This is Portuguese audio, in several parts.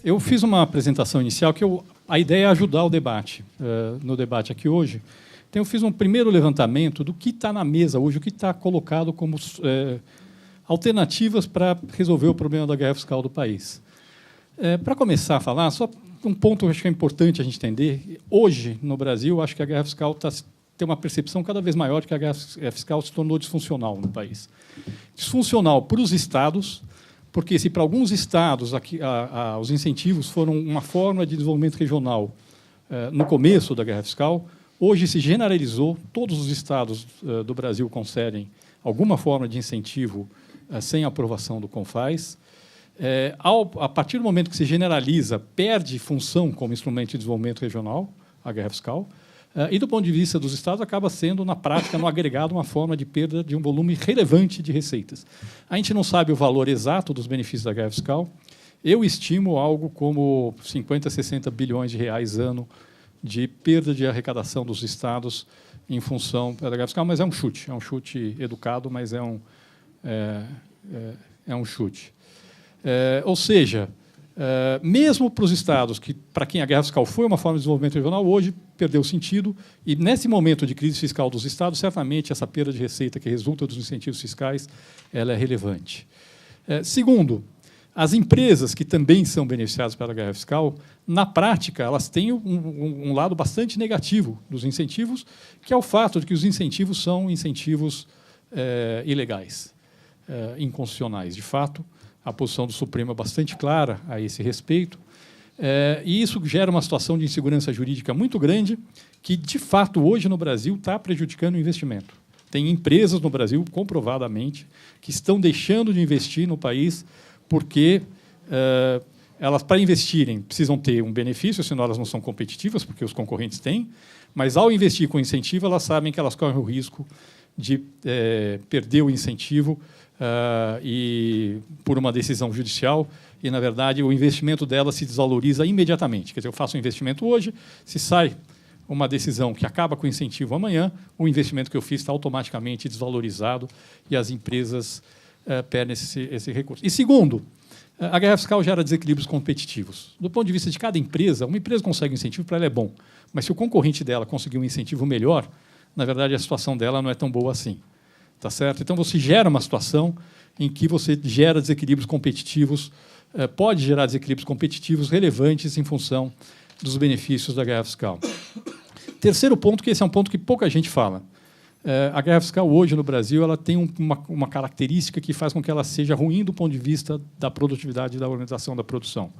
Eu fiz uma apresentação inicial que a ideia é ajudar o debate, no debate aqui hoje. Então, eu fiz um primeiro levantamento do que está na mesa hoje, o que está colocado como alternativas para resolver o problema da guerra fiscal do país. Para começar a falar, só um ponto que eu acho que é importante a gente entender. Hoje, no Brasil, acho que a guerra fiscal tem uma percepção cada vez maior de que a guerra fiscal se tornou disfuncional no país. Disfuncional para os estados, porque se para alguns estados os incentivos foram uma forma de desenvolvimento regional no começo da guerra fiscal, hoje se generalizou, todos os estados do Brasil concedem alguma forma de incentivo sem aprovação do CONFAS. A partir do momento que se generaliza, perde função como instrumento de desenvolvimento regional, a guerra fiscal, e, do ponto de vista dos estados, acaba sendo, na prática, no agregado, uma forma de perda de um volume relevante de receitas. A gente não sabe o valor exato dos benefícios da guerra fiscal. Eu estimo algo como 50, 60 bilhões de reais ano de perda de arrecadação dos estados em função da guerra fiscal, mas é um chute educado, mas é um chute. Ou seja, mesmo para os estados, para quem a guerra fiscal foi uma forma de desenvolvimento regional, hoje perdeu o sentido, e nesse momento de crise fiscal dos estados, certamente essa perda de receita que resulta dos incentivos fiscais ela é relevante. Segundo, as empresas que também são beneficiadas pela guerra fiscal, na prática, elas têm um lado bastante negativo dos incentivos, que é o fato de que os incentivos são incentivos ilegais, inconstitucionais. De fato, a posição do Supremo é bastante clara a esse respeito, e isso gera uma situação de insegurança jurídica muito grande, que, de fato, hoje no Brasil está prejudicando o investimento. Tem empresas no Brasil, comprovadamente, que estão deixando de investir no país porque elas, para investirem, precisam ter um benefício, senão elas não são competitivas, porque os concorrentes têm, mas, ao investir com incentivo, elas sabem que elas correm o risco de perder o incentivo e por uma decisão judicial, e, na verdade, o investimento dela se desvaloriza imediatamente. Quer dizer, eu faço um investimento hoje, se sai uma decisão que acaba com o incentivo amanhã, o investimento que eu fiz está automaticamente desvalorizado e as empresas perdem esse recurso. E, segundo, a guerra fiscal gera desequilíbrios competitivos. Do ponto de vista de cada empresa, uma empresa consegue um incentivo, para ela é bom, mas se o concorrente dela conseguir um incentivo melhor, na verdade, a situação dela não é tão boa assim. Tá certo? Então, você gera uma situação em que você gera desequilíbrios competitivos, pode gerar desequilíbrios competitivos relevantes em função dos benefícios da guerra fiscal. Terceiro ponto, que esse é um ponto que pouca gente fala. A guerra fiscal hoje no Brasil ela tem uma característica que faz com que ela seja ruim do ponto de vista da produtividade e da organização da produção.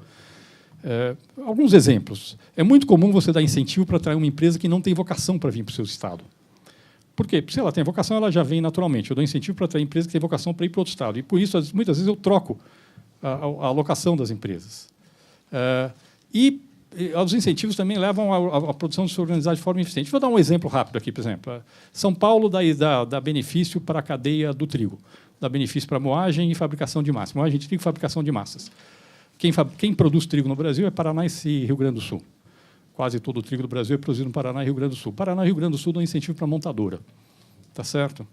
Alguns exemplos. É muito comum você dar incentivo para atrair uma empresa que não tem vocação para vir para o seu estado. Por quê? Porque se ela tem vocação, ela já vem naturalmente. Eu dou incentivo para atrair empresa que tem vocação para ir para outro estado. E, por isso, muitas vezes, eu troco a alocação das empresas. E os incentivos também levam a produção de se organizar de forma eficiente. Vou dar um exemplo rápido aqui, por exemplo. São Paulo dá benefício para a cadeia do trigo, dá benefício para moagem e fabricação de massa. Moagem de trigo e fabricação de massas. Quem produz trigo no Brasil é Paraná e Rio Grande do Sul. Quase todo o trigo do Brasil é produzido no Paraná e Rio Grande do Sul. Paraná e Rio Grande do Sul dão incentivo para a montadora. Tá certo?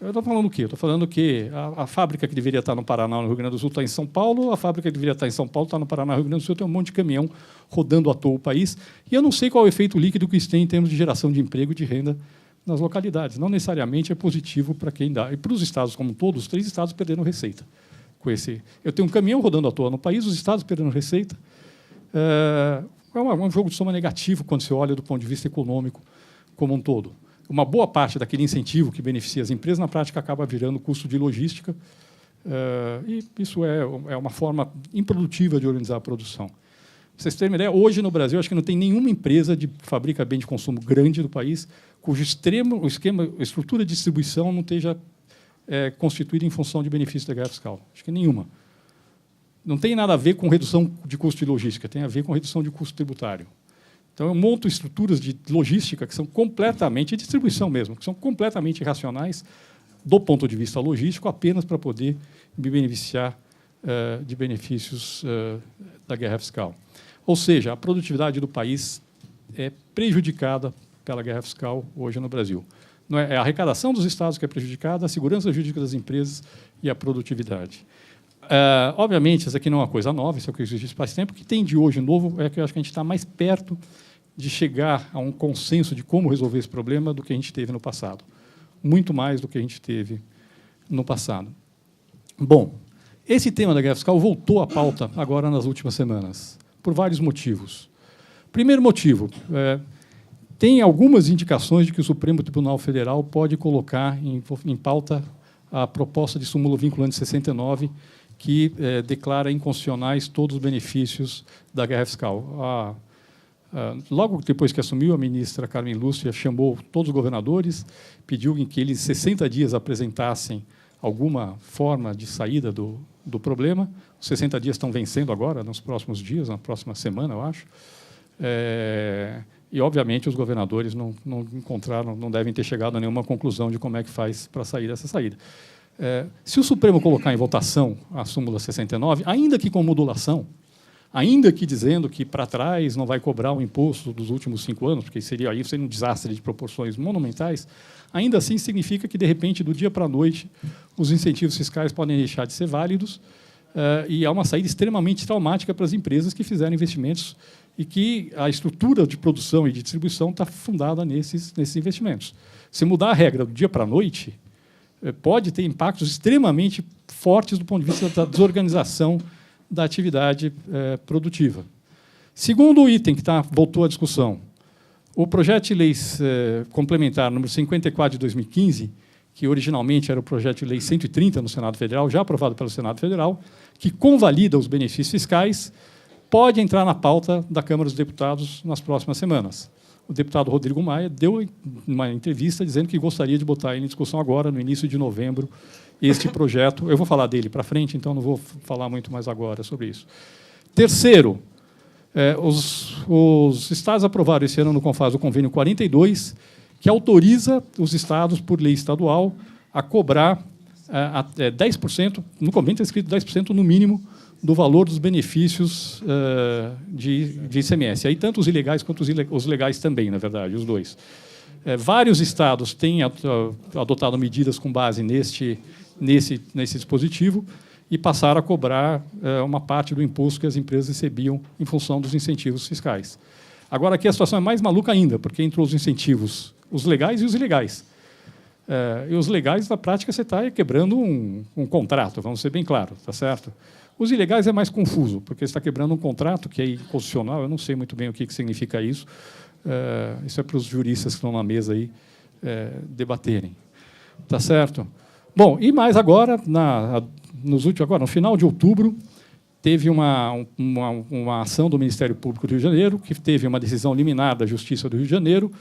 Eu estou falando o quê? Estou falando que a fábrica que deveria estar no Paraná e no Rio Grande do Sul está em São Paulo, a fábrica que deveria estar em São Paulo está no Paraná e Rio Grande do Sul, tem um monte de caminhão rodando à toa o país, e eu não sei qual é o efeito líquido que isso tem em termos de geração de emprego e de renda nas localidades. Não necessariamente é positivo para quem dá. E para os estados como todos, os 3 estados perderam receita. Eu tenho um caminhão rodando à toa no país, os estados perdendo receita. É um jogo de soma negativo quando se olha do ponto de vista econômico como um todo. Uma boa parte daquele incentivo que beneficia as empresas, na prática, acaba virando custo de logística, e isso é uma forma improdutiva de organizar a produção. Pra vocês terem uma ideia, hoje no Brasil, acho que não tem nenhuma empresa que fabrica bem de consumo grande do país cujo estrutura de distribuição não esteja constituída em função de benefício da guerra fiscal. Acho que nenhuma. Não tem nada a ver com redução de custo de logística, tem a ver com redução de custo tributário. Então, eu monto estruturas de logística que são completamente, de distribuição mesmo, que são completamente irracionais do ponto de vista logístico, apenas para poder me beneficiar de benefícios da guerra fiscal. Ou seja, a produtividade do país é prejudicada pela guerra fiscal hoje no Brasil. Não é a arrecadação dos estados que é prejudicada, a segurança jurídica das empresas e a produtividade. Obviamente, isso aqui não é uma coisa nova, isso é o que existe faz tempo. O que tem de hoje novo é que eu acho que a gente está mais perto de chegar a um consenso de como resolver esse problema do que a gente teve no passado. Muito mais do que a gente teve no passado. Bom, esse tema da guerra fiscal voltou à pauta agora nas últimas semanas, por vários motivos. Primeiro motivo, tem algumas indicações de que o Supremo Tribunal Federal pode colocar em pauta a proposta de súmula vinculante 69, que declara inconstitucionais todos os benefícios da guerra fiscal. Logo depois que assumiu, a ministra Carmen Lúcia chamou todos os governadores, pediu que eles, em 60 dias, apresentassem alguma forma de saída do problema. Os 60 dias estão vencendo agora, nos próximos dias, na próxima semana, eu acho. E, obviamente, os governadores não encontraram, não devem ter chegado a nenhuma conclusão de como é que faz para sair dessa saída. Se o Supremo colocar em votação a súmula 69, ainda que com modulação, ainda que dizendo que para trás não vai cobrar o imposto dos últimos 5 anos, porque seria um desastre de proporções monumentais, ainda assim significa que, de repente, do dia para a noite, os incentivos fiscais podem deixar de ser válidos, e é uma saída extremamente traumática para as empresas que fizeram investimentos e que a estrutura de produção e de distribuição está fundada nesses investimentos. Se mudar a regra do dia para a noite, pode ter impactos extremamente fortes do ponto de vista da desorganização da atividade produtiva. Segundo item que voltou à discussão, o projeto de lei complementar número 54 de 2015, que originalmente era o projeto de lei 130 no Senado Federal, já aprovado pelo Senado Federal, que convalida os benefícios fiscais, pode entrar na pauta da Câmara dos Deputados nas próximas semanas. O deputado Rodrigo Maia deu uma entrevista dizendo que gostaria de botar em discussão agora, no início de novembro, este projeto. Eu vou falar dele para frente, então não vou falar muito mais agora sobre isso. Terceiro, os estados aprovaram esse ano no CONFAS o convênio 42, que autoriza os estados, por lei estadual, a cobrar 10%, no convênio está escrito 10% no mínimo, do valor dos benefícios de ICMS. Aí, tanto os ilegais quanto os legais também, na verdade, os dois. Vários estados têm adotado medidas com base nesse dispositivo e passaram a cobrar uma parte do imposto que as empresas recebiam em função dos incentivos fiscais. Agora, aqui a situação é mais maluca ainda, porque entrou os incentivos, os legais e os ilegais. E os legais, na prática, você está quebrando um contrato, vamos ser bem claros, tá certo? Os ilegais é mais confuso, porque você está quebrando um contrato que é inconstitucional, eu não sei muito bem o que significa isso. Isso é para os juristas que estão na mesa aí debaterem. Tá certo? Bom, e mais agora, no final de outubro, teve uma ação do Ministério Público do Rio de Janeiro, que teve uma decisão liminar da Justiça do Rio de Janeiro,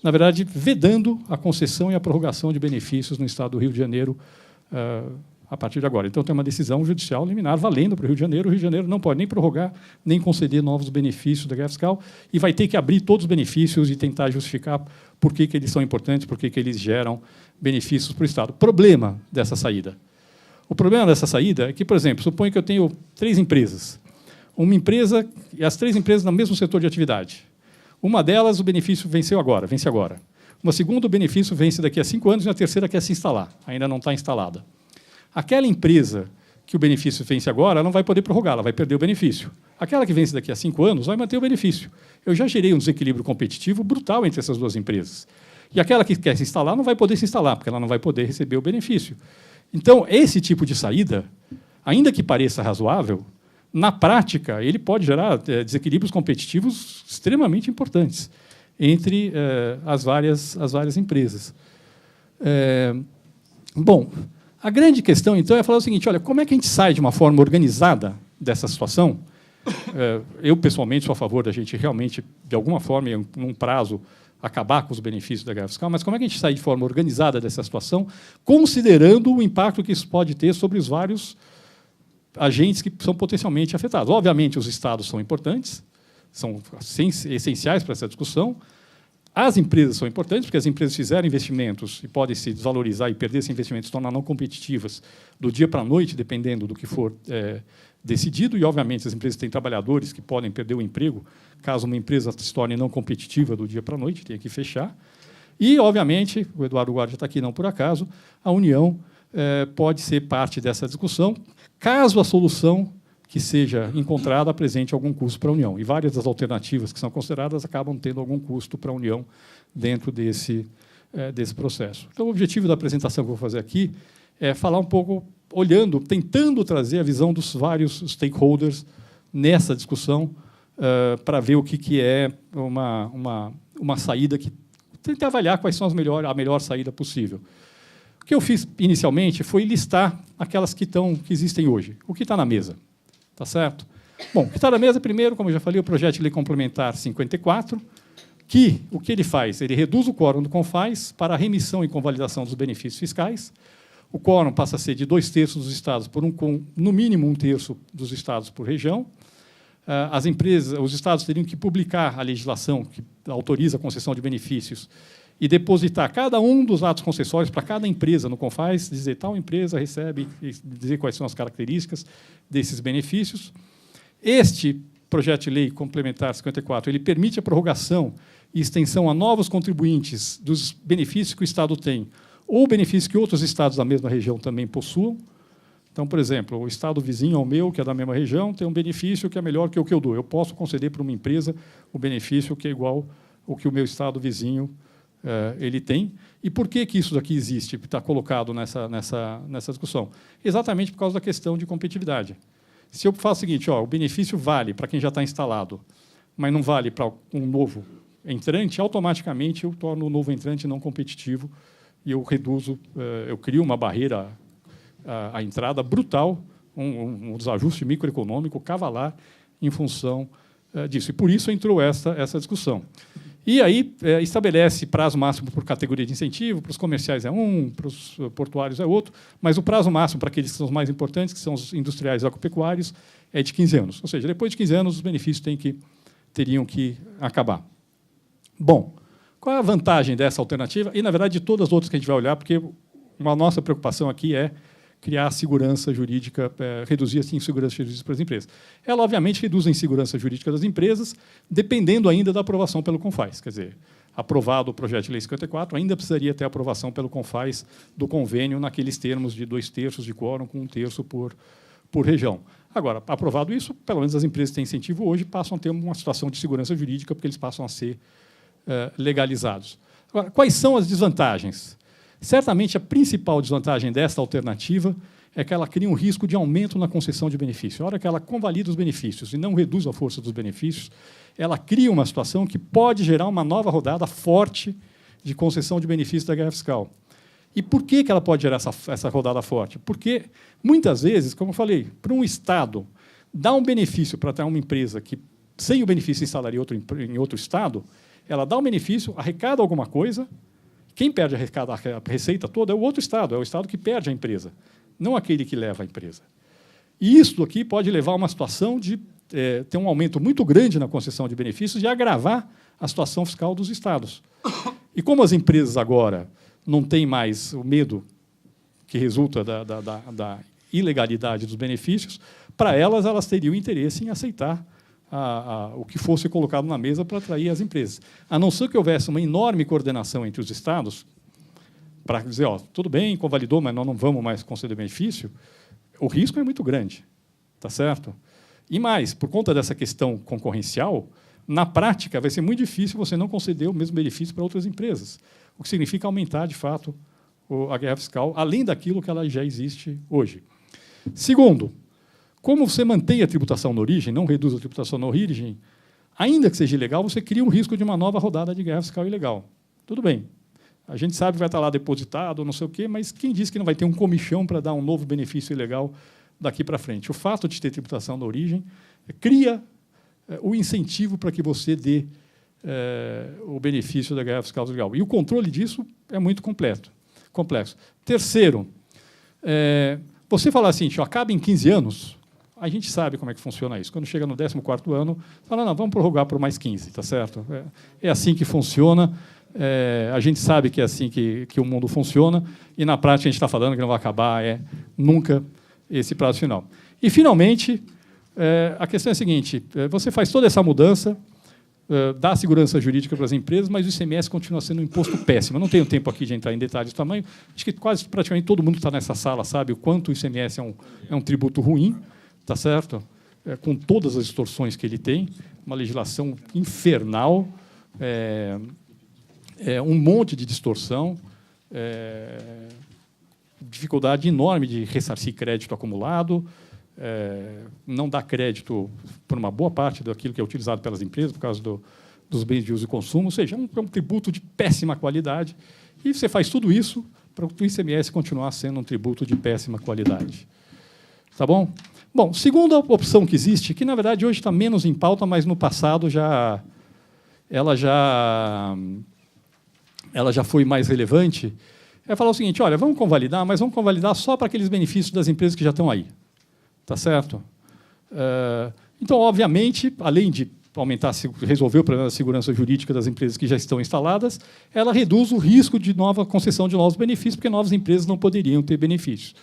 na verdade, vedando a concessão e a prorrogação de benefícios no Estado do Rio de Janeiro a partir de agora. Então, tem uma decisão judicial liminar valendo para o Rio de Janeiro. O Rio de Janeiro não pode nem prorrogar, nem conceder novos benefícios da guerra fiscal, e vai ter que abrir todos os benefícios e tentar justificar por que eles são importantes, por que eles geram benefícios para o Estado. Problema dessa saída. O problema dessa saída é que, por exemplo, suponho que eu tenho 3 empresas. Uma empresa, e as 3 empresas no mesmo setor de atividade. Uma delas, o benefício vence agora. Uma segunda, o benefício vence daqui a 5 anos, e a terceira quer se instalar, ainda não está instalada. Aquela empresa que o benefício vence agora, ela não vai poder prorrogar, ela vai perder o benefício. Aquela que vence daqui a 5 anos vai manter o benefício. Eu já gerei um desequilíbrio competitivo brutal entre essas 2 empresas. E aquela que quer se instalar não vai poder se instalar, porque ela não vai poder receber o benefício. Então, esse tipo de saída, ainda que pareça razoável, na prática, ele pode gerar desequilíbrios competitivos extremamente importantes entre as várias empresas. Bom, a grande questão, então, é falar o seguinte: olha, como é que a gente sai de uma forma organizada dessa situação? Eu, pessoalmente, sou a favor da gente realmente, de alguma forma, em um prazo, acabar com os benefícios da guerra fiscal, mas como é que a gente sai de forma organizada dessa situação, considerando o impacto que isso pode ter sobre os vários agentes que são potencialmente afetados? Obviamente, os estados são importantes, são essenciais para essa discussão. As empresas são importantes, porque as empresas fizeram investimentos e podem se desvalorizar e perder esses investimentos, se tornar não competitivas do dia para a noite, dependendo do que for decidido. E, obviamente, as empresas têm trabalhadores que podem perder o emprego caso uma empresa se torne não competitiva do dia para a noite, tenha que fechar. E, obviamente, o Eduardo Guarda está aqui não por acaso, a União pode ser parte dessa discussão, caso a solução que seja encontrada apresente algum custo para a União. E várias das alternativas que são consideradas acabam tendo algum custo para a União dentro desse processo. Então, o objetivo da apresentação que eu vou fazer aqui é falar um pouco, olhando, tentando trazer a visão dos vários stakeholders nessa discussão, para ver o que é uma saída que tenta avaliar quais são a melhor saída possível. O que eu fiz inicialmente foi listar aquelas que existem hoje, o que está na mesa. Tá certo? Bom, o que está na mesa, primeiro, como eu já falei, o projeto de lei complementar 54, que o que ele faz? Ele reduz o quórum do CONFAS para a remissão e convalidação dos benefícios fiscais. O quórum passa a ser de 2/3 dos estados, no mínimo 1/3 dos estados por região. As empresas, os estados teriam que publicar a legislação que autoriza a concessão de benefícios e depositar cada um dos atos concessórios para cada empresa no CONFAS, dizer tal empresa recebe, dizer quais são as características desses benefícios. Este projeto de lei complementar 54, ele permite a prorrogação e extensão a novos contribuintes dos benefícios que o Estado tem, ou benefícios que outros estados da mesma região também possuam. Então, por exemplo, o estado vizinho ao meu, que é da mesma região, tem um benefício que é melhor que o que eu dou. Eu posso conceder para uma empresa o benefício que é igual ao que o meu estado vizinho ele tem. E por que isso daqui existe, está colocado nessa discussão? Exatamente por causa da questão de competitividade. Se eu faço o seguinte, o benefício vale para quem já está instalado, mas não vale para um novo entrante, automaticamente eu torno o novo entrante não competitivo e eu reduzo, eu crio uma barreira à entrada brutal, um desajuste microeconômico cavalar em função disso. E por isso entrou essa discussão. E aí estabelece prazo máximo por categoria de incentivo, para os comerciais é um, para os portuários é outro, mas o prazo máximo para aqueles que são os mais importantes, que são os industriais e agropecuários, é de 15 anos. Ou seja, depois de 15 anos, os benefícios teriam que acabar. Bom, qual é a vantagem dessa alternativa? E, na verdade, de todas as outras que a gente vai olhar, porque a nossa preocupação aqui é criar segurança jurídica, reduzir a insegurança jurídica para as empresas. Ela, obviamente, reduz a insegurança jurídica das empresas, dependendo ainda da aprovação pelo CONFAS. Quer dizer, aprovado o projeto de lei 54, ainda precisaria ter aprovação pelo CONFAS do convênio naqueles termos de 2/3 de quórum com 1/3 por região. Agora, aprovado isso, pelo menos as empresas que têm incentivo hoje passam a ter uma situação de segurança jurídica, porque eles passam a ser legalizados. Agora, quais são as desvantagens? Certamente, a principal desvantagem desta alternativa é que ela cria um risco de aumento na concessão de benefício. A hora que ela convalida os benefícios e não reduz a força dos benefícios, ela cria uma situação que pode gerar uma nova rodada forte de concessão de benefícios da guerra fiscal. E por que ela pode gerar essa rodada forte? Porque, muitas vezes, como eu falei, para um Estado dar um benefício para ter uma empresa que, sem o benefício, instalaria em outro Estado, ela dá um benefício, arrecada alguma coisa. Quem perde a receita toda é o outro Estado, é o Estado que perde a empresa, não aquele que leva a empresa. E isso aqui pode levar a uma situação de ter um aumento muito grande na concessão de benefícios e agravar a situação fiscal dos Estados. E como as empresas agora não têm mais o medo que resulta da ilegalidade dos benefícios, para elas teriam interesse em aceitar o que fosse colocado na mesa para atrair as empresas. A não ser que houvesse uma enorme coordenação entre os estados, para dizer, tudo bem, convalidou, mas nós não vamos mais conceder benefício, o risco é muito grande. Tá certo? E mais, por conta dessa questão concorrencial, na prática vai ser muito difícil você não conceder o mesmo benefício para outras empresas, o que significa aumentar, de fato, a guerra fiscal, além daquilo que ela já existe hoje. Segundo, como você mantém a tributação na origem, não reduz a tributação na origem, ainda que seja ilegal, você cria um risco de uma nova rodada de guerra fiscal ilegal. Tudo bem. A gente sabe que vai estar lá depositado, não sei o quê, mas quem diz que não vai ter um comichão para dar um novo benefício ilegal daqui para frente? O fato de ter tributação na origem cria o incentivo para que você dê o benefício da guerra fiscal ilegal. E o controle disso é muito complexo. Terceiro, você falar assim, acaba em 15 anos, a gente sabe como é que funciona isso. Quando chega no 14º ano, fala, não, vamos prorrogar por mais 15, tá certo? É assim que funciona, a gente sabe que é assim que o mundo funciona, e, na prática, a gente está falando que não vai acabar nunca esse prazo final. E, finalmente, a questão é a seguinte, você faz toda essa mudança, dá segurança jurídica para as empresas, mas o ICMS continua sendo um imposto péssimo. Eu não tenho tempo aqui de entrar em detalhes do tamanho. Acho que praticamente todo mundo que está nessa sala sabe o quanto o ICMS é um tributo ruim, tá certo? Com todas as distorções que ele tem, uma legislação infernal, um monte de distorção, dificuldade enorme de ressarcir crédito acumulado, não dá crédito por uma boa parte daquilo que é utilizado pelas empresas, por causa dos bens de uso e consumo, ou seja, é um tributo de péssima qualidade, e você faz tudo isso para o ICMS continuar sendo um tributo de péssima qualidade. Tá bom? Bom, segunda opção que existe, que, na verdade, hoje está menos em pauta, mas, no passado, ela já foi mais relevante, é falar o seguinte: olha, vamos convalidar, mas vamos convalidar só para aqueles benefícios das empresas que já estão aí. Tá certo? Então, obviamente, além de resolver o problema da segurança jurídica das empresas que já estão instaladas, ela reduz o risco de nova concessão de novos benefícios, porque novas empresas não poderiam ter benefícios.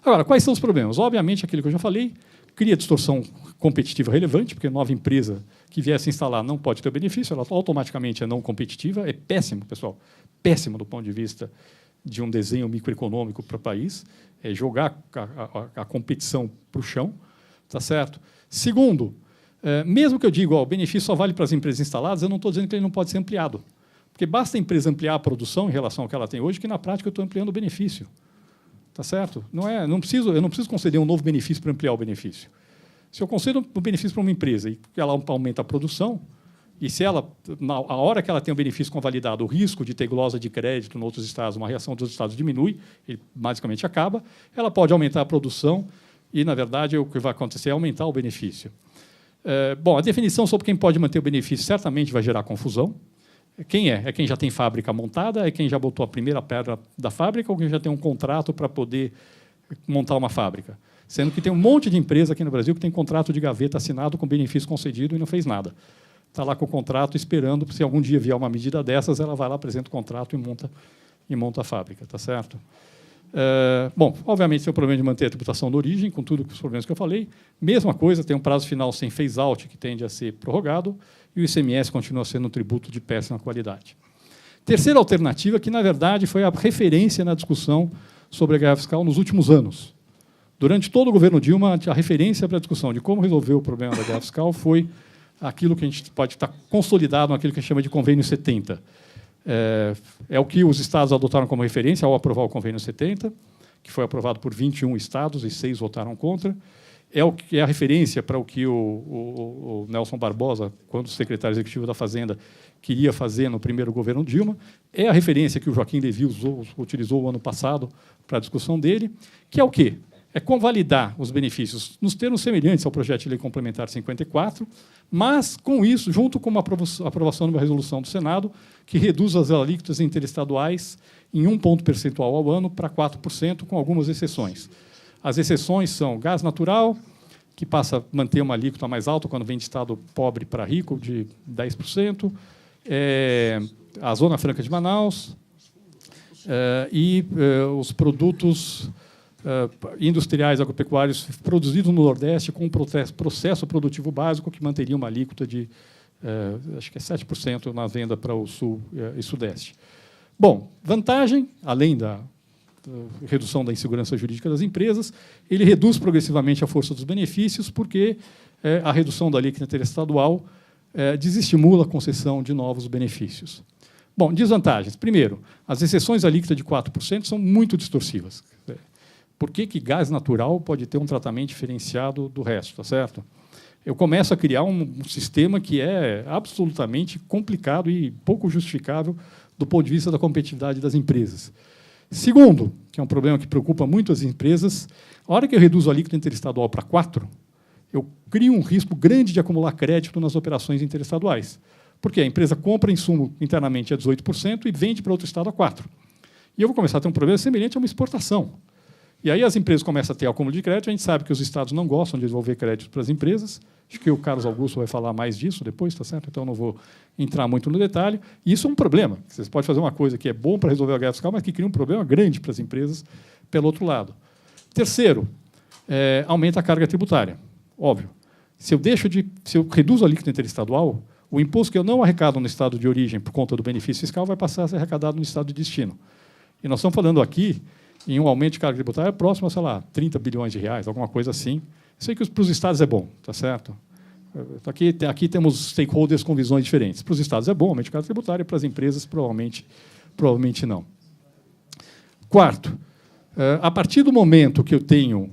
Agora, quais são os problemas? Obviamente, aquilo que eu já falei, cria distorção competitiva relevante, porque nova empresa que vier se instalar não pode ter benefício, ela automaticamente é não competitiva, é péssimo, pessoal, péssimo do ponto de vista de um desenho microeconômico para o país, é jogar a competição para o chão, tá certo? Segundo, mesmo que eu diga, o benefício só vale para as empresas instaladas, eu não estou dizendo que ele não pode ser ampliado, porque basta a empresa ampliar a produção em relação ao que ela tem hoje, que na prática eu estou ampliando o benefício. Tá certo? Eu não preciso conceder um novo benefício para ampliar o benefício. Se eu concedo um benefício para uma empresa e ela aumenta a produção, e se ela, a hora que ela tem o benefício convalidado, o risco de ter glosa de crédito em outros estados, uma reação dos estados diminui, ele basicamente acaba, ela pode aumentar a produção e, na verdade, o que vai acontecer é aumentar o benefício. Bom, a definição sobre quem pode manter o benefício certamente vai gerar confusão. Quem é? É quem já tem fábrica montada? É quem já botou a primeira pedra da fábrica ou quem já tem um contrato para poder montar uma fábrica? Sendo que tem um monte de empresa aqui no Brasil que tem contrato de gaveta assinado com benefício concedido e não fez nada. Está lá com o contrato esperando, se algum dia vier uma medida dessas, ela vai lá, apresenta o contrato e monta a fábrica. Tá certo? Bom, obviamente, tem o problema de manter a tributação da origem, com tudo os problemas que eu falei. Mesma coisa, tem um prazo final sem phase-out, que tende a ser prorrogado, e o ICMS continua sendo um tributo de péssima qualidade. Terceira alternativa, que, na verdade, foi a referência na discussão sobre a guerra fiscal nos últimos anos. Durante todo o governo Dilma, a referência para a discussão de como resolver o problema da guerra fiscal foi aquilo que a gente pode estar consolidado naquilo que a gente chama de Convênio 70. É o que os estados adotaram como referência ao aprovar o Convênio 70, que foi aprovado por 21 estados e 6 votaram contra. É a referência para o que o Nelson Barbosa, quando secretário executivo da Fazenda, queria fazer no primeiro governo Dilma. É a referência que o Joaquim Levy utilizou o ano passado para a discussão dele, que é o quê? É convalidar os benefícios nos termos semelhantes ao projeto de lei complementar 54, mas, com isso, junto com uma aprovação de uma resolução do Senado, que reduz as alíquotas interestaduais em 1 ponto percentual ao ano para 4%, com algumas exceções. As exceções são gás natural, que passa a manter uma alíquota mais alta quando vem de estado pobre para rico, de 10%, a Zona Franca de Manaus e os produtos industriais agropecuários produzidos no Nordeste com um processo produtivo básico que manteria uma alíquota de, acho que é 7% na venda para o Sul e Sudeste. Bom, vantagem, além da redução da insegurança jurídica das empresas, ele reduz progressivamente a força dos benefícios, porque a redução da alíquota interestadual desestimula a concessão de novos benefícios. Bom, desvantagens. Primeiro, as exceções à alíquota de 4% são muito distorsivas. Por que gás natural pode ter um tratamento diferenciado do resto? Tá certo? Eu começo a criar um sistema que é absolutamente complicado e pouco justificável do ponto de vista da competitividade das empresas. Segundo, que é um problema que preocupa muito as empresas, a hora que eu reduzo a alíquota interestadual para 4%, eu crio um risco grande de acumular crédito nas operações interestaduais. Porque a empresa compra insumo internamente a 18% e vende para outro estado a 4%. E eu vou começar a ter um problema semelhante a uma exportação. E aí as empresas começam a ter acúmulo de crédito, a gente sabe que os estados não gostam de devolver crédito para as empresas, acho que o Carlos Augusto vai falar mais disso depois, tá certo? Então não vou entrar muito no detalhe. E isso é um problema. Vocês podem fazer uma coisa que é bom para resolver a guerra fiscal, mas que cria um problema grande para as empresas pelo outro lado. Terceiro, aumenta a carga tributária. Óbvio. Se eu reduzo a alíquota interestadual, O imposto que eu não arrecado no estado de origem por conta do benefício fiscal vai passar a ser arrecadado no estado de destino. E nós estamos falando aqui em um aumento de carga tributária próximo a, sei lá, 30 bilhões de reais, alguma coisa assim. Sei que para os estados é bom, tá certo? Aqui temos stakeholders com visões diferentes. Para os estados é bom aumento de carga tributária, para as empresas provavelmente não. Quarto, a partir do momento que eu tenho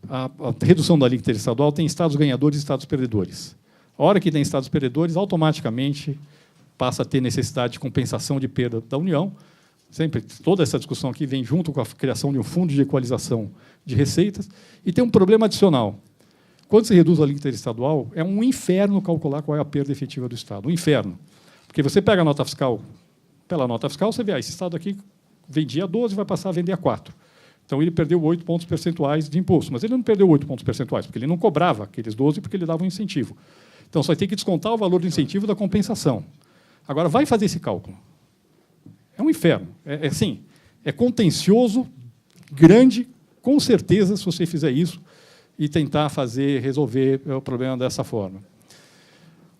a redução da alíquota interestadual, tem estados ganhadores e estados perdedores. A hora que tem estados perdedores, automaticamente passa a ter necessidade de compensação de perda da União. Sempre, toda essa discussão aqui vem junto com a criação de um fundo de equalização de receitas. E tem um problema adicional. Quando se reduz a alíquota interestadual, é um inferno calcular qual é a perda efetiva do Estado. Um inferno. Porque você pega a nota fiscal, pela nota fiscal, você vê, esse Estado aqui vendia 12 e vai passar a vender a 4. Então, ele perdeu 8 pontos percentuais de imposto. Mas ele não perdeu 8 pontos percentuais, porque ele não cobrava aqueles 12, porque ele dava um incentivo. Então, só vai ter que descontar o valor do incentivo da compensação. Agora, vai fazer esse cálculo. É um inferno. Assim, é contencioso, grande, com certeza, se você fizer isso e tentar resolver o problema dessa forma.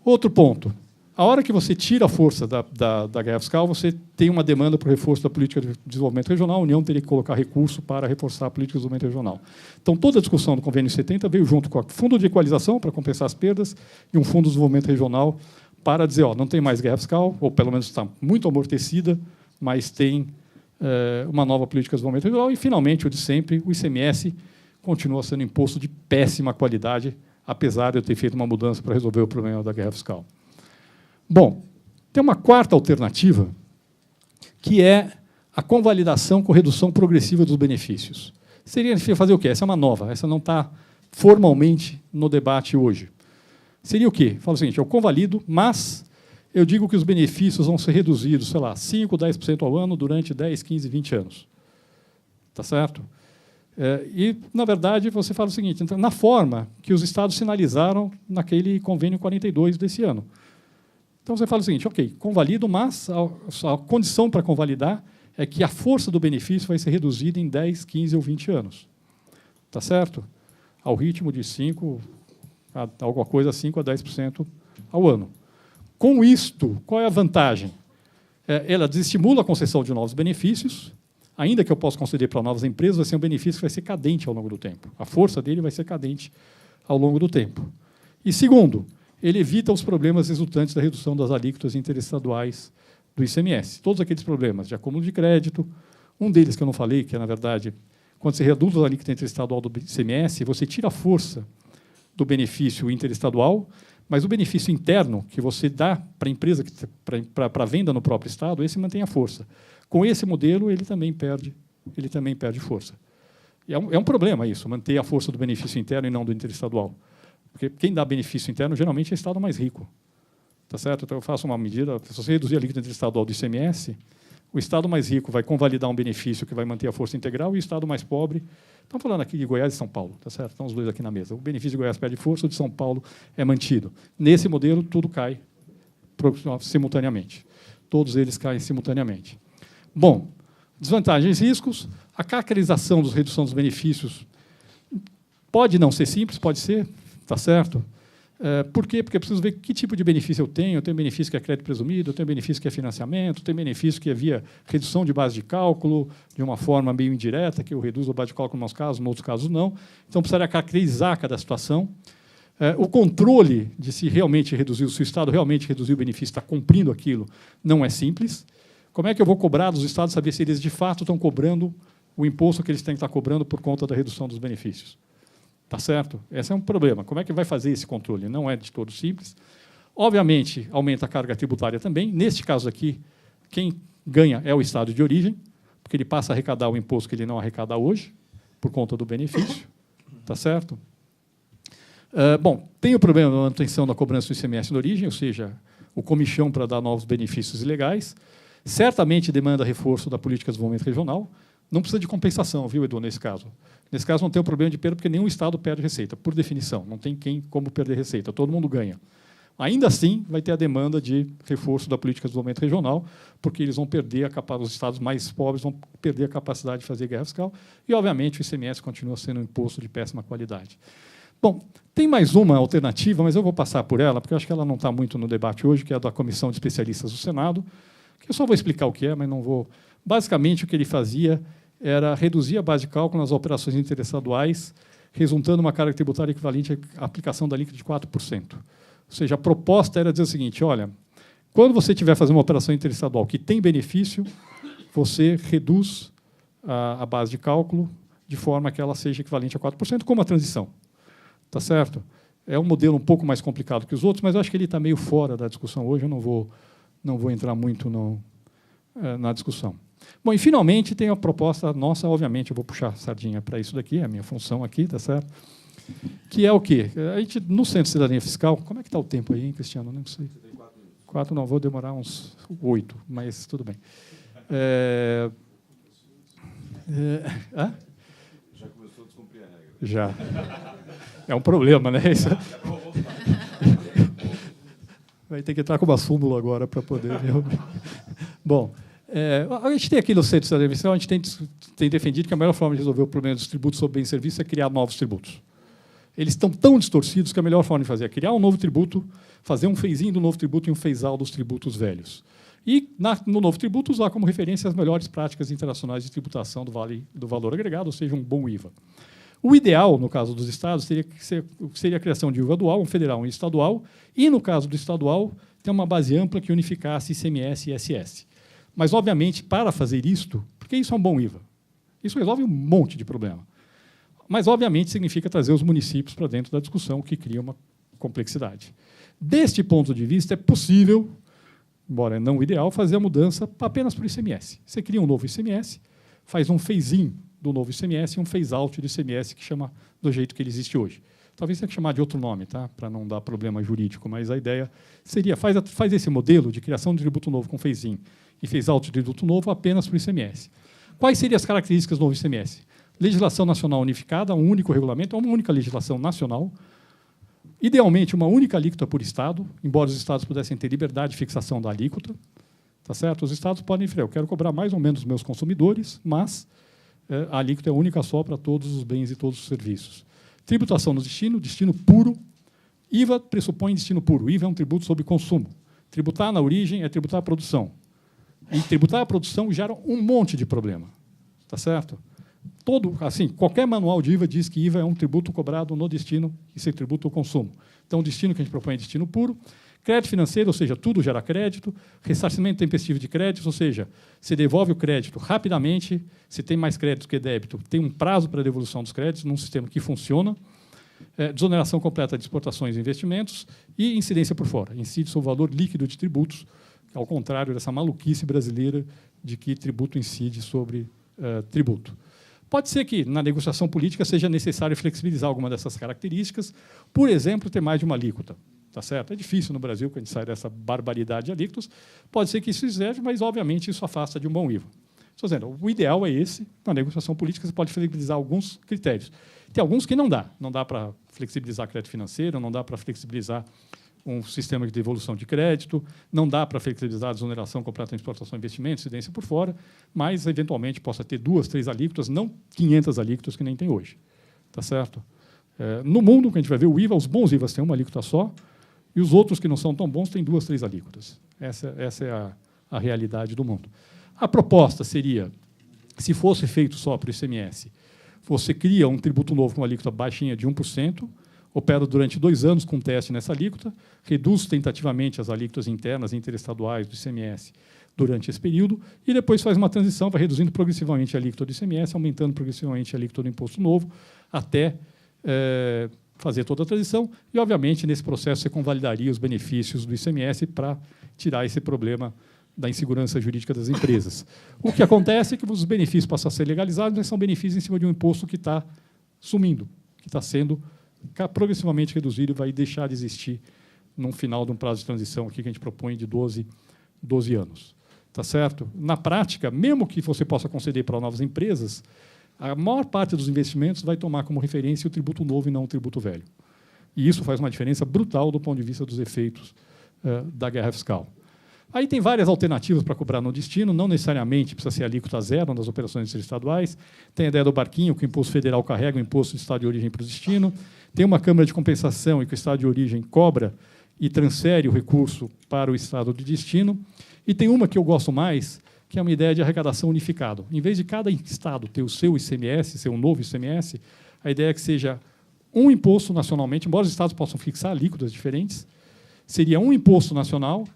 Outro ponto. A hora que você tira a força da guerra fiscal, você tem uma demanda para o reforço da política de desenvolvimento regional. A União teria que colocar recurso para reforçar a política de desenvolvimento regional. Então, toda a discussão do Convênio 70 veio junto com o Fundo de Equalização, para compensar as perdas, e um Fundo de Desenvolvimento Regional para dizer, não tem mais guerra fiscal, ou pelo menos está muito amortecida, mas tem uma nova política de desenvolvimento regional. E, finalmente, o de sempre, o ICMS continua sendo imposto de péssima qualidade, apesar de eu ter feito uma mudança para resolver o problema da guerra fiscal. Bom, tem uma quarta alternativa, que é a convalidação com redução progressiva dos benefícios. Seria fazer o quê? Essa é uma nova, essa não está formalmente no debate hoje. Seria o quê? Fala o seguinte, eu convalido, mas eu digo que os benefícios vão ser reduzidos, sei lá, 5%, 10% ao ano durante 10, 15, 20 anos. Tá certo? E, na verdade, você fala o seguinte, então, na forma que os estados sinalizaram naquele convênio 42 desse ano. Então, você fala o seguinte, ok, convalido, mas a condição para convalidar é que a força do benefício vai ser reduzida em 10, 15 ou 20 anos. Tá certo? Ao ritmo de 5 a 10% ao ano. Com isto, qual é a vantagem? Ela desestimula a concessão de novos benefícios, ainda que eu possa conceder para novas empresas, vai ser um benefício que vai ser cadente ao longo do tempo. A força dele vai ser cadente ao longo do tempo. E, segundo, ele evita os problemas resultantes da redução das alíquotas interestaduais do ICMS. Todos aqueles problemas de acúmulo de crédito, um deles que eu não falei, que é, na verdade, quando você reduz a alíquota interestadual do ICMS, você tira a força do benefício interestadual, mas o benefício interno que você dá para a empresa, para a venda no próprio Estado, esse mantém a força. Com esse modelo, ele também perde força. E é um problema isso, manter a força do benefício interno e não do interestadual. Porque quem dá benefício interno, geralmente, é o Estado mais rico. Tá certo? Então, eu faço uma medida, se você reduzir a alíquota interestadual do ICMS, o Estado mais rico vai convalidar um benefício que vai manter a força integral e o Estado mais pobre... Estamos falando aqui de Goiás e São Paulo, tá certo? Estão os dois aqui na mesa. O benefício de Goiás perde força, o de São Paulo é mantido. Nesse modelo, tudo cai simultaneamente. Todos eles caem simultaneamente. Bom, desvantagens e riscos. A caracterização da redução dos benefícios pode não ser simples, pode ser, tá certo? Por quê? Porque eu preciso ver que tipo de benefício eu tenho. Eu tenho benefício que é crédito presumido, eu tenho benefício que é financiamento, eu tenho benefício que é via redução de base de cálculo, de uma forma meio indireta, que eu reduzo a base de cálculo em alguns casos, em outros casos não. Então, precisaria caracterizar cada situação. O controle de se realmente reduzir, se o Estado realmente reduziu o benefício, está cumprindo aquilo, não é simples. Como é que eu vou cobrar dos Estados, saber se eles, de fato, estão cobrando o imposto que eles têm que estar cobrando por conta da redução dos benefícios? Tá certo? Esse é um problema. Como é que vai fazer esse controle? Não é de todo simples. Obviamente, aumenta a carga tributária também. Neste caso aqui, quem ganha é o Estado de origem, porque ele passa a arrecadar o imposto que ele não arrecada hoje, por conta do benefício. Tá certo? Bom, tem o problema da manutenção da cobrança do ICMS de origem, ou seja, o comichão para dar novos benefícios ilegais. Certamente demanda reforço da política de desenvolvimento regional. Não precisa de compensação, viu, Edu, nesse caso. Nesse caso, não tem o problema de perda, porque nenhum Estado perde receita, por definição. Não tem como perder receita, todo mundo ganha. Ainda assim, vai ter a demanda de reforço da política de desenvolvimento regional, porque eles vão perder os Estados mais pobres vão perder a capacidade de fazer guerra fiscal, e, obviamente, o ICMS continua sendo um imposto de péssima qualidade. Bom, Bom, tem mais uma alternativa, mas eu vou passar por ela, porque eu acho que ela não está muito no debate hoje, que é a da Comissão de Especialistas do Senado, que eu só vou explicar o que é, mas não vou... Basicamente, o que ele fazia era reduzir a base de cálculo nas operações interestaduais, resultando uma carga tributária equivalente à aplicação da alíquota de 4%. Ou seja, a proposta era dizer o seguinte, olha, quando você estiver fazendo uma operação interestadual que tem benefício, você reduz a base de cálculo de forma que ela seja equivalente a 4%, como a transição. Tá certo? É um modelo um pouco mais complicado que os outros, mas eu acho que ele está meio fora da discussão hoje, eu não vou entrar muito na discussão. Bom, e finalmente tem a proposta nossa, obviamente, eu vou puxar a sardinha para isso daqui, é a minha função aqui, tá certo? Que é o quê? A gente, no Centro de Cidadania Fiscal, como é que está o tempo aí, hein, Cristiano? Não sei. 4 não, vou demorar uns 8, mas tudo bem. Já começou a descumprir a regra. Já. É um problema, né? Isso... Vai ter que entrar com uma súmula agora para poder... Bom, a gente tem aqui no Centro de Cidadania Fiscal, a gente tem defendido que a melhor forma de resolver o problema dos tributos sobre bens e serviços é criar novos tributos. Eles estão tão distorcidos que a melhor forma de fazer é criar um novo tributo, fazer um phase-in do novo tributo e um phase-out dos tributos velhos. E, no novo tributo, usar como referência as melhores práticas internacionais de tributação do valor agregado, ou seja, um bom IVA. O ideal, no caso dos estados, seria a criação de IVA dual, um federal e um estadual, e, no caso do estadual, ter uma base ampla que unificasse ICMS e ISS. Mas, obviamente, para fazer isto, porque isso é um bom IVA, isso resolve um monte de problema. Mas, obviamente, significa trazer os municípios para dentro da discussão, o que cria uma complexidade. Deste ponto de vista, é possível, embora não o ideal, fazer a mudança apenas para o ICMS. Você cria um novo ICMS, faz um phase-in do novo ICMS e um phase-out do ICMS, que chama do jeito que ele existe hoje. Talvez tenha que chamar de outro nome, tá? Para não dar problema jurídico, mas a ideia seria, faz esse modelo de criação de tributo novo com phase-in e phase-out de tributo novo apenas para o ICMS. Quais seriam as características do novo ICMS? Legislação nacional unificada, um único regulamento, uma única legislação nacional, idealmente uma única alíquota por estado, embora os estados pudessem ter liberdade de fixação da alíquota, tá certo? Os estados podem dizer, eu quero cobrar mais ou menos dos meus consumidores, mas a alíquota é única só para todos os bens e todos os serviços. Tributação no destino, destino puro. IVA pressupõe destino puro. IVA é um tributo sobre consumo. Tributar na origem é tributar a produção. E tributar a produção gera um monte de problema. Tá certo? Qualquer manual de IVA diz que IVA é um tributo cobrado no destino e se tributa o consumo. Então, o destino que a gente propõe é destino puro. Crédito financeiro, ou seja, tudo gera crédito. Ressarcimento tempestivo de créditos, ou seja, você devolve o crédito rapidamente. Se tem mais crédito que débito, tem um prazo para a devolução dos créditos num sistema que funciona. Desoneração completa de exportações e investimentos. E incidência por fora. Incide sobre o valor líquido de tributos, ao contrário dessa maluquice brasileira de que tributo incide sobre tributo. Pode ser que, na negociação política, seja necessário flexibilizar alguma dessas características, por exemplo, ter mais de uma alíquota. Tá certo? É difícil no Brasil, quando a gente sai dessa barbaridade de alíquotas. Pode ser que isso serve, mas, obviamente, isso afasta de um bom IVA. Estou dizendo, o ideal é esse. Na negociação política, você pode flexibilizar alguns critérios. Tem alguns que não dá. Não dá para flexibilizar crédito financeiro, não dá para flexibilizar um sistema de devolução de crédito, não dá para flexibilizar a desoneração completa em exportação e investimento, incidência por fora, mas, eventualmente, possa ter 2, 3 alíquotas, não 500 alíquotas que nem tem hoje. Tá certo? No mundo, que a gente vai ver o IVA, os bons IVAs têm uma alíquota só, e os outros que não são tão bons têm 2, 3 alíquotas. Essa é a realidade do mundo. A proposta seria, se fosse feito só para o ICMS, você cria um tributo novo com uma alíquota baixinha de 1%, opera durante 2 anos com teste nessa alíquota, reduz tentativamente as alíquotas internas e interestaduais do ICMS durante esse período, e depois faz uma transição, vai reduzindo progressivamente a alíquota do ICMS, aumentando progressivamente a alíquota do imposto novo, até fazer toda a transição, e, obviamente, nesse processo, você convalidaria os benefícios do ICMS para tirar esse problema da insegurança jurídica das empresas. O que acontece é que os benefícios passam a ser legalizados, mas são benefícios em cima de um imposto que está sumindo, que está sendo progressivamente reduzido e vai deixar de existir no final de um prazo de transição aqui que a gente propõe de 12 anos. Tá certo? Na prática, mesmo que você possa conceder para novas empresas, a maior parte dos investimentos vai tomar como referência o tributo novo e não o tributo velho. E isso faz uma diferença brutal do ponto de vista dos efeitos da guerra fiscal. Aí tem várias alternativas para cobrar no destino, não necessariamente precisa ser alíquota zero nas operações interestaduais. Tem a ideia do barquinho, que o imposto federal carrega o imposto de estado de origem para o destino. Tem uma câmara de compensação em que o estado de origem cobra e transfere o recurso para o estado de destino. E tem uma que eu gosto mais, que é uma ideia de arrecadação unificado. Em vez de cada estado ter o seu ICMS, seu novo ICMS, a ideia é que seja um imposto nacionalmente, embora os estados possam fixar alíquotas diferentes, seria um imposto nacional,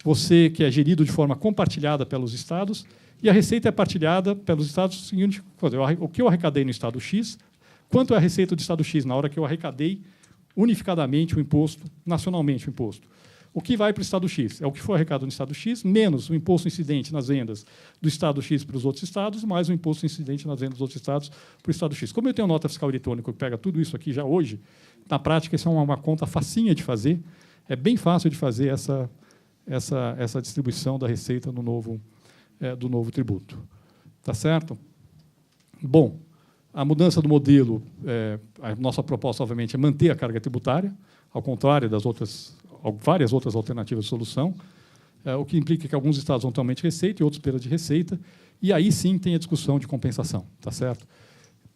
você que é gerido de forma compartilhada pelos estados, e a receita é partilhada pelos estados. Seguinte, o que eu arrecadei no estado X, quanto é a receita do estado X na hora que eu arrecadei unificadamente o imposto, nacionalmente o imposto. O que vai para o estado X é o que foi arrecadado no estado X, menos o imposto incidente nas vendas do estado X para os outros estados, mais o imposto incidente nas vendas dos outros estados para o estado X. Como eu tenho nota fiscal eletrônica que pega tudo isso aqui já hoje, na prática, isso é uma conta facinha de fazer, é bem fácil de fazer essa distribuição da receita do novo tributo. Tá certo? Bom, a mudança do modelo, a nossa proposta, obviamente, é manter a carga tributária, ao contrário das várias outras alternativas de solução, o que implica que alguns estados vão ter aumento de receita e outros perda de receita, e aí sim tem a discussão de compensação. Tá certo?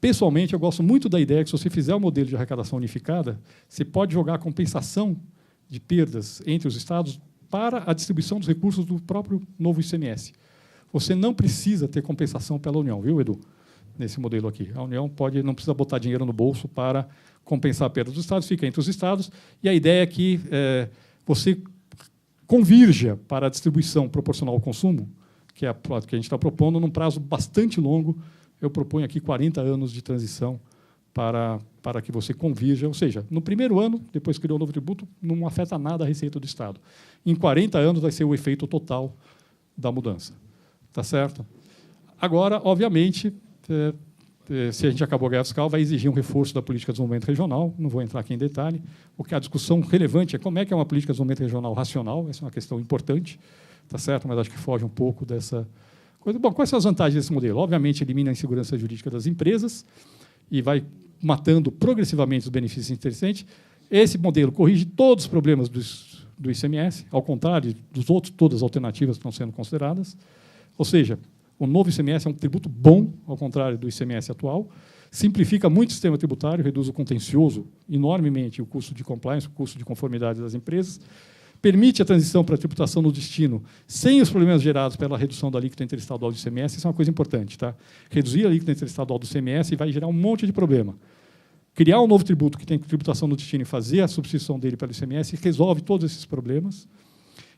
Pessoalmente, eu gosto muito da ideia que, se você fizer o modelo de arrecadação unificada, você pode jogar a compensação de perdas entre os estados para a distribuição dos recursos do próprio novo ICMS. Você não precisa ter compensação pela União, viu, Edu? Nesse modelo aqui. A União não precisa botar dinheiro no bolso para compensar a perda dos estados, fica entre os estados, e a ideia é que você convirja para a distribuição proporcional ao consumo, que é a que a gente está propondo, num prazo bastante longo. Eu proponho aqui 40 anos de transição para que você convirja, ou seja, no primeiro ano, depois que criou o novo tributo, não afeta nada a receita do Estado. Em 40 anos vai ser o efeito total da mudança. Tá certo? Agora, obviamente, se a gente acabou a guerra fiscal, vai exigir um reforço da política de desenvolvimento regional, não vou entrar aqui em detalhe. O que a discussão relevante é como é que é uma política de desenvolvimento regional racional, essa é uma questão importante, tá certo? Mas acho que foge um pouco dessa coisa. Bom, quais são as vantagens desse modelo? Obviamente, elimina a insegurança jurídica das empresas e vai matando progressivamente os benefícios interessantes. Esse modelo corrige todos os problemas do ICMS, ao contrário dos outros, todas as alternativas que estão sendo consideradas. Ou seja, o novo ICMS é um tributo bom, ao contrário do ICMS atual, simplifica muito o sistema tributário, reduz o contencioso enormemente, o custo de compliance, o custo de conformidade das empresas, permite a transição para a tributação no destino sem os problemas gerados pela redução da alíquota interestadual do ICMS. Isso é uma coisa importante. Tá? Reduzir a alíquota interestadual do ICMS vai gerar um monte de problema. Criar um novo tributo que tem tributação no destino e fazer a substituição dele pelo ICMS resolve todos esses problemas,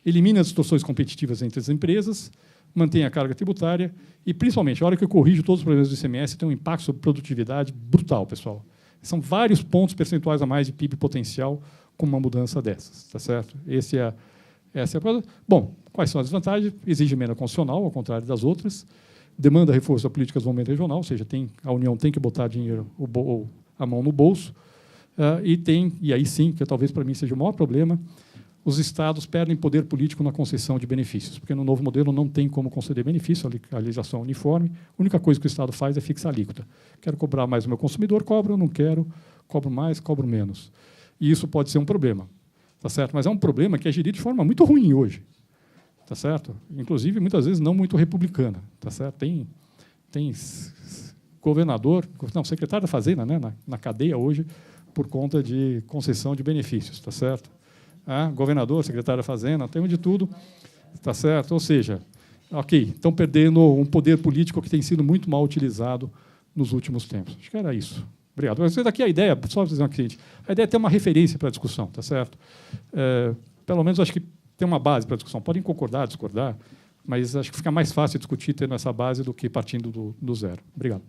elimina as distorções competitivas entre as empresas, mantém a carga tributária e, principalmente, a hora que eu corrijo todos os problemas do ICMS, tem um impacto sobre produtividade brutal, pessoal. São vários pontos percentuais a mais de PIB potencial com uma mudança dessas, tá certo? Essa é a coisa. Bom, quais são as desvantagens? Exige emenda constitucional, ao contrário das outras. Demanda reforço da política de desenvolvimento regional, ou seja, a União tem que botar dinheiro, a mão no bolso. E aí sim, que talvez para mim seja o maior problema, os estados perdem poder político na concessão de benefícios, porque no novo modelo não tem como conceder benefício, a legislação é uniforme, a única coisa que o Estado faz é fixar a alíquota. Quero cobrar mais do meu consumidor, cobro, não quero, cobro mais, cobro menos. E isso pode ser um problema, tá certo? Mas é um problema que é gerido de forma muito ruim hoje, tá certo? Inclusive, muitas vezes, não muito republicana, tá certo? Tem governador, não, secretário da Fazenda, né, na cadeia hoje, por conta de concessão de benefícios, tá certo? Governador, secretário da Fazenda, tem de tudo, tá certo? Ou seja, ok, estão perdendo um poder político que tem sido muito mal utilizado nos últimos tempos. Acho que era isso. Obrigado. Mas daqui a ideia, só para dizer o seguinte, a ideia é ter uma referência para a discussão, tá certo? Pelo menos acho que tem uma base para a discussão. Podem concordar, discordar, mas acho que fica mais fácil discutir tendo essa base do que partindo do zero. Obrigado.